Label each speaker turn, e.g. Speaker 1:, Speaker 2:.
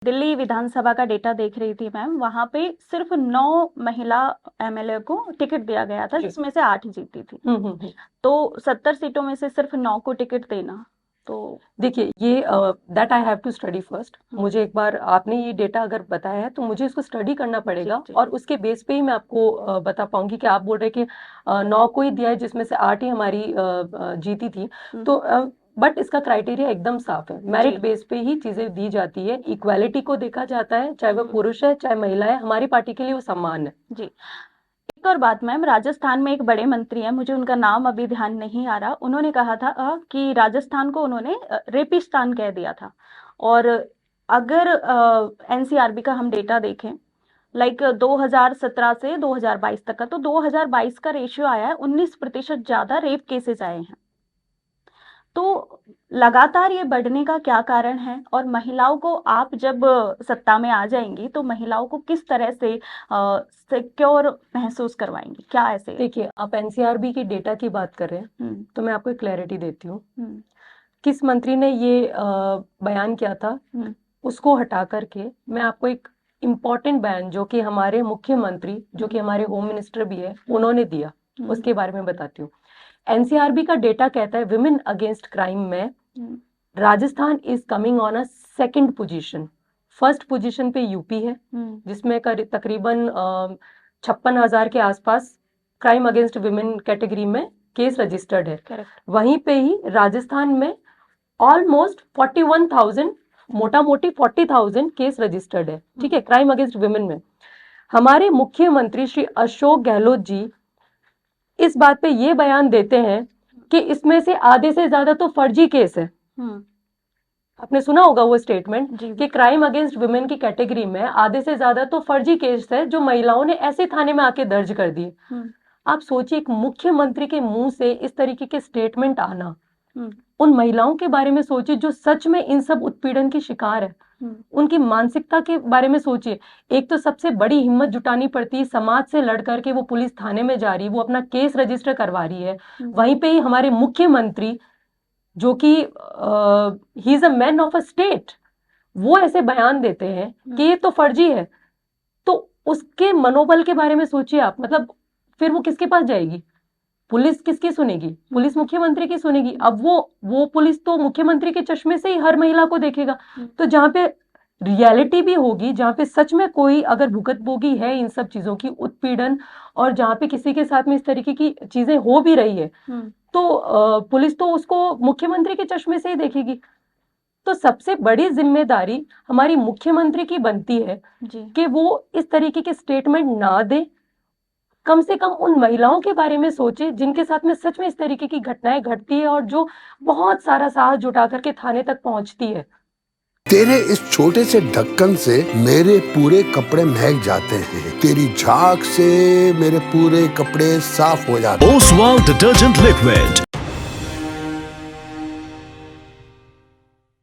Speaker 1: दिल्ली विधानसभा का डेटा देख रही थी मैम, वहां पे सिर्फ 9 महिला एमएलए को टिकट दिया गया था, जिसमें से 8 जीती थी। तो 70 सीटों में से सिर्फ 9 को टिकट देना, तो
Speaker 2: देखिए ये that I have to study first. मुझे एक बार आपने ये डेटा अगर बताया है तो मुझे इसको स्टडी करना पड़ेगा
Speaker 1: जी।
Speaker 2: और उसके बेस पे ही मैं आपको बता पाऊंगी कि आप बोल रहे कि 9 को ही दिया है जिसमें से 8 ही हमारी जीती थी। तो बट इसका क्राइटेरिया एकदम साफ है, मेरिट
Speaker 1: जी।
Speaker 2: बेस पे ही चीजें दी जाती है, इक्वालिटी को देखा जाता है, चाहे वो पुरुष है चाहे महिला है, हमारी पार्टी के लिए वो सम्मान है।
Speaker 1: जी। एक और बात मैम, राजस्थान में एक बड़े मंत्री हैं, मुझे उनका नाम अभी ध्यान नहीं आ रहा, उन्होंने कहा था कि राजस्थान को उन्होंने रेपिस्तान कह दिया था। और अगर एनसीआरबी का हम डेटा देखें, लाइक 2017 से 2022 तक का, तो 2022 का रेशियो आया है 19% ज्यादा रेप केसेस आए हैं। तो लगातार ये बढ़ने का क्या कारण है, और महिलाओं को आप जब सत्ता में आ जाएंगी तो महिलाओं को किस तरह से सिक्योर महसूस करवाएंगी, क्या ऐसे?
Speaker 2: देखिए आप एनसीआरबी की डेटा की बात कर रहे हैं तो मैं आपको एक क्लैरिटी देती हूँ। किस मंत्री ने ये बयान किया था उसको हटा करके मैं आपको एक इम्पोर्टेंट बयान जो कि हमारे मुख्यमंत्री, जो कि हमारे होम मिनिस्टर भी है, उन्होंने दिया, उसके बारे में बताती हूँ। एनसीआरबी का डेटा कहता है विमेन अगेंस्ट क्राइम में Rajasthan is coming on a second position. First position पे यूपी है जिसमें तकरीबन 56,000 के आसपास क्राइम अगेंस्ट विमेन कैटेगरी में केस रजिस्टर्ड है। वहीं पे ही राजस्थान में ऑलमोस्ट 41,000, मोटा मोटी 40,000 केस रजिस्टर्ड है, ठीक है, क्राइम अगेंस्ट विमेन में। हमारे मुख्यमंत्री श्री अशोक गहलोत जी इस बात पे ये बयान देते हैं कि इसमें से आधे से ज्यादा तो फर्जी केस है। आपने सुना होगा वो स्टेटमेंट कि क्राइम अगेंस्ट वुमेन की कैटेगरी में आधे से ज्यादा तो फर्जी केस है जो महिलाओं ने ऐसे थाने में आके दर्ज कर दिए। आप सोचिए एक मुख्यमंत्री के मुंह से इस तरीके के स्टेटमेंट आना, उन महिलाओं के बारे में सोचिए जो सच में इन सब उत्पीड़न की शिकार है, उनकी मानसिकता के बारे में सोचिए। एक तो सबसे बड़ी हिम्मत जुटानी पड़ती है, समाज से लड़ करके वो पुलिस थाने में जा रही है, वो अपना केस रजिस्टर करवा रही है। वहीं पे ही हमारे मुख्यमंत्री जो कि he is a man of a state, वो ऐसे बयान देते हैं कि ये तो फर्जी है। तो उसके मनोबल के बारे में सोचिए आप, मतलब फिर वो किसके पास जाएगी? पुलिस किसकी सुनेगी? पुलिस मुख्यमंत्री की सुनेगी। अब वो पुलिस तो मुख्यमंत्री के चश्मे से ही हर महिला को देखेगा। तो जहां पे रियलिटी भी होगी, जहां पे सच में कोई अगर भुगतभोगी है इन सब चीजों की, उत्पीड़न, और जहां पे किसी के साथ में इस तरीके की चीजें हो भी रही है, तो पुलिस तो उसको मुख्यमंत्री के चश्मे से ही देखेगी। तो सबसे बड़ी जिम्मेदारी हमारी मुख्यमंत्री की बनती है कि वो इस तरीके के स्टेटमेंट ना दे, कम से कम उन महिलाओं के बारे में सोचे जिनके साथ में सच में इस तरीके की घटनाएं घटती है और जो बहुत सारा साहस जुटा करके थाने तक पहुंचती है।
Speaker 3: तेरे इस छोटे से ढक्कन से मेरे पूरे कपड़े महक जाते हैं, तेरी झाग से मेरे पूरे कपड़े साफ हो जाते हैं।
Speaker 4: Oswal detergent liquid.